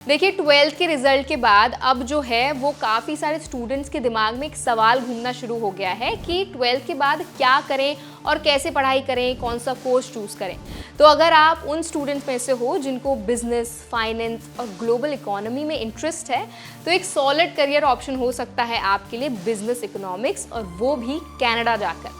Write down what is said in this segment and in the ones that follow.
देखिए 12th के result के बाद अब जो है वो काफ़ी सारे स्टूडेंट्स के दिमाग में एक सवाल घूमना शुरू हो गया है कि 12th के बाद क्या करें और कैसे पढ़ाई करें, कौन सा कोर्स चूज़ करें। तो अगर आप उन स्टूडेंट्स में से हो जिनको बिजनेस, फाइनेंस और ग्लोबल इकोनॉमी में इंटरेस्ट है, तो एक सॉलिड करियर ऑप्शन हो सकता है आपके लिए बिजनेस इकोनॉमिक्स, और वो भी कनाडा जाकर।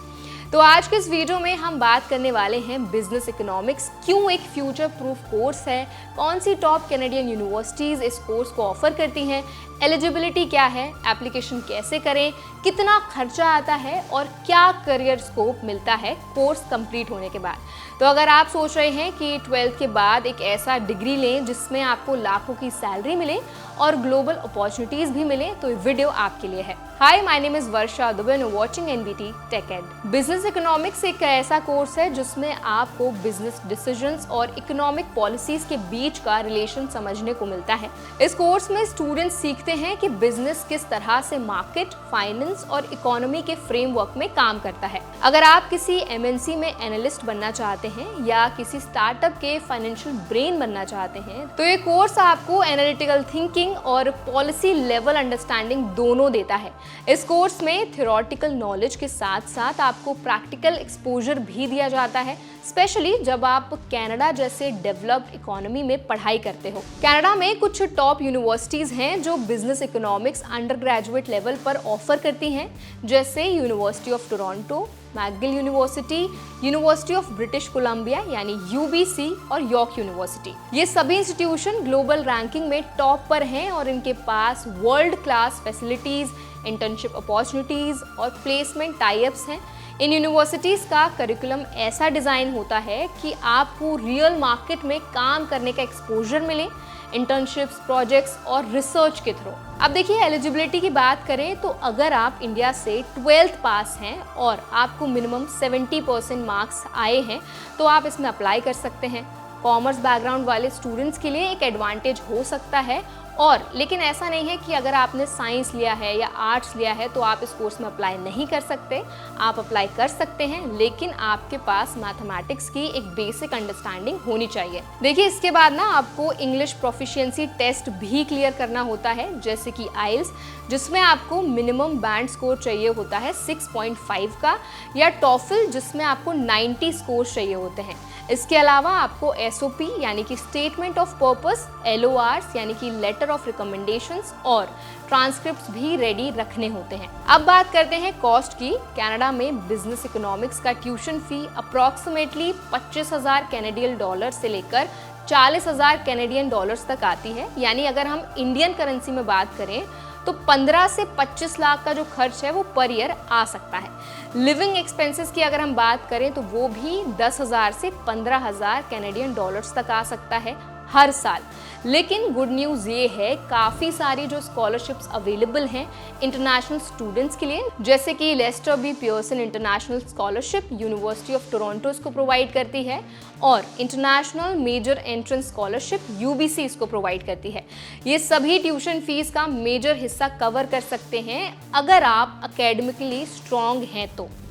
तो आज के इस वीडियो में हम बात करने वाले हैं बिजनेस इकोनॉमिक्स क्यों एक फ्यूचर प्रूफ कोर्स है, कौन सी टॉप कैनेडियन यूनिवर्सिटीज़ इस कोर्स को ऑफर करती हैं, एलिजिबिलिटी क्या है, एप्लीकेशन कैसे करें, कितना खर्चा आता है और क्या करियर स्कोप मिलता है कोर्स कंप्लीट होने के बाद। तो अगर आप सोच रहे हैं कि 12th के बाद एक ऐसा डिग्री लें जिसमें आपको लाखों की सैलरी मिले और ग्लोबल अपॉर्चुनिटीज़ भी मिले, तो ये वीडियो आपके लिए है। Hi, my name is Varsha Dubey and watching NBT tech ed. Business economics एक ऐसा कोर्स है जिसमें आपको बिजनेस डिसीजंस और इकोनॉमिक पॉलिसीज के बीच का रिलेशन समझने को मिलता है। इस कोर्स में स्टूडेंट्स सीखते हैं कि बिजनेस किस तरह से मार्केट, फाइनेंस और इकोनॉमी के फ्रेमवर्क में काम करता है। अगर आप किसी एमएनसी में एनालिस्ट बनना चाहते हैं या किसी स्टार्टअप के फाइनेंशियल ब्रेन बनना चाहते हैं, तो ये कोर्स आपको एनालिटिकल थिंकिंग और पॉलिसी लेवल अंडरस्टैंडिंग दोनों देता है। इस कोर्स में थ्योरेटिकल नॉलेज के साथ साथ आपको प्रैक्टिकल एक्सपोजर भी दिया जाता है, स्पेशली जब आप कनाडा जैसे डेवलप्ड इकोनॉमी में पढ़ाई करते हो। कनाडा में कुछ टॉप यूनिवर्सिटीज़ हैं जो business economics under graduate level पर ऑफर करती हैं, जैसे university of Toronto, McGill university, university of British Columbia यानी यूबीसी और यॉर्क यूनिवर्सिटी। ये सभी इंस्टीट्यूशन ग्लोबल रैंकिंग में टॉप पर हैं और इनके पास world class facilities, internship opportunities और प्लेसमेंट टाई-अप्स हैं। इन यूनिवर्सिटीज़ का करिकुलम ऐसा डिज़ाइन होता है कि आपको रियल मार्केट में काम करने का एक्सपोजर मिले, इंटर्नशिप्स, प्रोजेक्ट्स और रिसर्च के थ्रू। अब देखिए एलिजिबिलिटी की बात करें तो अगर आप इंडिया से 12th पास हैं और आपको मिनिमम 70% मार्क्स आए हैं तो आप इसमें अप्लाई कर सकते हैं। कॉमर्स बैकग्राउंड वाले स्टूडेंट्स के लिए एक एडवांटेज हो सकता है, और लेकिन ऐसा नहीं है कि अगर आपने साइंस लिया है या आर्ट्स लिया है तो आप इस कोर्स में अप्लाई नहीं कर सकते। आप अप्लाई कर सकते हैं, लेकिन आपके पास मैथमेटिक्स की एक बेसिक अंडरस्टैंडिंग होनी चाहिए। देखिए इसके बाद ना आपको इंग्लिश प्रोफिशिएंसी टेस्ट भी क्लियर करना होता है, जैसे कि आइल्स, जिसमें आपको मिनिमम बैंड स्कोर चाहिए होता है 6.5 का, या टॉफल जिसमें आपको 90 स्कोर चाहिए होते हैं। इसके अलावा आपको एसओपी यानी कि स्टेटमेंट ऑफ पर्पस, एलओआरस यानी कि लेटर ऑफ रिकमेंडेशंस और ट्रांसक्रिप्ट्स भी रेडी रखने होते हैं। अब बात करते हैं कॉस्ट की। कनाडा में बिजनेस इकोनॉमिक्स का tuition fee approximately 25,000 Canadian dollar से लेकर 40,000 कैनेडियन डॉलर्स तक आती है। यानी अगर हम इंडियन करेंसी में बात करें तो 15 से 25 लाख का जो खर्च है वो पर ईयर आ सकता है। लिविंग एक्सपेंसेस की अगर हम बात करें तो वो भी 10,000 से 15,000 कैनेडियन डॉलर्स तक आ सकता है हर साल। लेकिन गुड न्यूज़ ये है, काफ़ी सारी जो स्कॉलरशिप्स अवेलेबल हैं इंटरनेशनल स्टूडेंट्स के लिए, जैसे कि Lester B Pearson international scholarship university of Toronto इसको प्रोवाइड करती है, और international major entrance scholarship UBC इसको प्रोवाइड करती है। ये सभी ट्यूशन फीस का मेजर हिस्सा कवर कर सकते हैं अगर आप अकेडमिकली स्ट्रॉन्ग हैं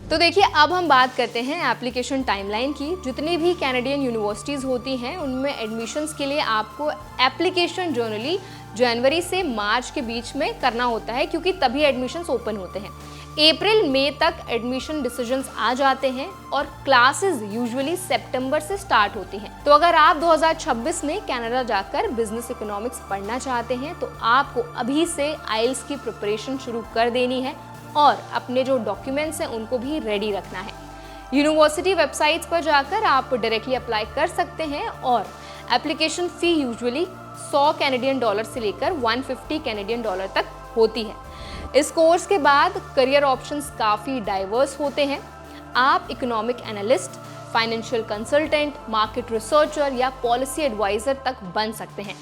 तो देखिए अब हम बात करते हैं एप्लीकेशन टाइमलाइन की। जितनी भी कैनेडियन यूनिवर्सिटीज़ होती हैं उनमें एडमिशन्स के लिए आपको एप्लीकेशन जनरली जनवरी से मार्च के बीच में करना होता है, क्योंकि तभी एडमिशन्स ओपन होते हैं। अप्रैल मई तक एडमिशन डिसीजंस आ जाते हैं और क्लासेस यूजुअली सितंबर से स्टार्ट होती हैं। तो अगर आप 2026 में कनाडा जाकर बिजनेस इकोनॉमिक्स पढ़ना चाहते हैं तो आपको अभी से आइल्स की प्रिपरेशन शुरू कर देनी है और अपने जो डॉक्यूमेंट्स हैं उनको भी रेडी रखना है। यूनिवर्सिटी वेबसाइट्स पर जाकर आप डायरेक्टली अप्लाई कर सकते हैं, और application fee usually 100 Canadian dollar से लेकर 150 कैनेडियन डॉलर तक होती है। इस कोर्स के बाद करियर ऑप्शंस काफ़ी डाइवर्स होते हैं। आप economic analyst, financial consultant, market researcher या पॉलिसी एडवाइज़र तक बन सकते हैं।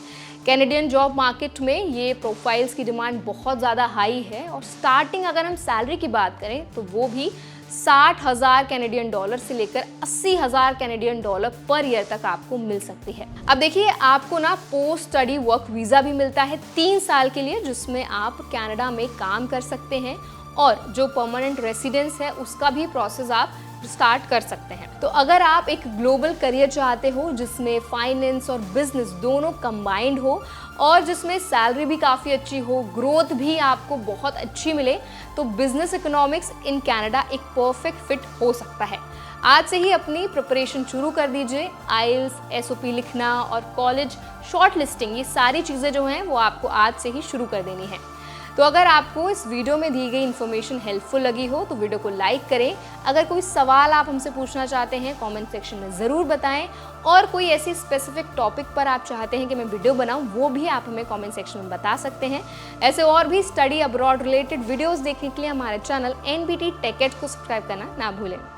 कैनेडियन जॉब मार्केट में ये प्रोफाइल्स की डिमांड बहुत ज़्यादा हाई है, और स्टार्टिंग अगर हम सैलरी की बात करें तो वो भी 60,000 कैनेडियन डॉलर से लेकर 80,000 कैनेडियन डॉलर पर ईयर तक आपको मिल सकती है। अब देखिए आपको ना पोस्ट स्टडी वर्क वीज़ा भी मिलता है 3 साल के लिए, जिसमें आप कनाडा में काम कर सकते हैं, और जो परमानेंट रेसिडेंस है उसका भी प्रोसेस आप स्टार्ट कर सकते हैं। तो अगर आप एक ग्लोबल करियर चाहते हो जिसमें फाइनेंस और बिजनेस दोनों कंबाइंड हो और जिसमें सैलरी भी काफ़ी अच्छी हो, ग्रोथ भी आपको बहुत अच्छी मिले, तो बिजनेस इकोनॉमिक्स इन कनाडा एक परफेक्ट फिट हो सकता है। आज से ही अपनी प्रिपरेशन शुरू कर दीजिए। आइल्स, एसओपी लिखना और कॉलेज शॉर्ट लिस्टिंग, ये सारी चीज़ें जो हैं वो आपको आज से ही शुरू कर देनी है। तो अगर आपको इस वीडियो में दी गई इन्फॉर्मेशन हेल्पफुल लगी हो तो वीडियो को लाइक करें। अगर कोई सवाल आप हमसे पूछना चाहते हैं कमेंट सेक्शन में ज़रूर बताएं, और कोई ऐसी स्पेसिफिक टॉपिक पर आप चाहते हैं कि मैं वीडियो बनाऊं वो भी आप हमें कमेंट सेक्शन में बता सकते हैं। ऐसे और भी स्टडी अब्रॉड रिलेटेड वीडियोस देखने के लिए हमारे चैनल NBT Tech Edge को सब्सक्राइब करना ना भूलें।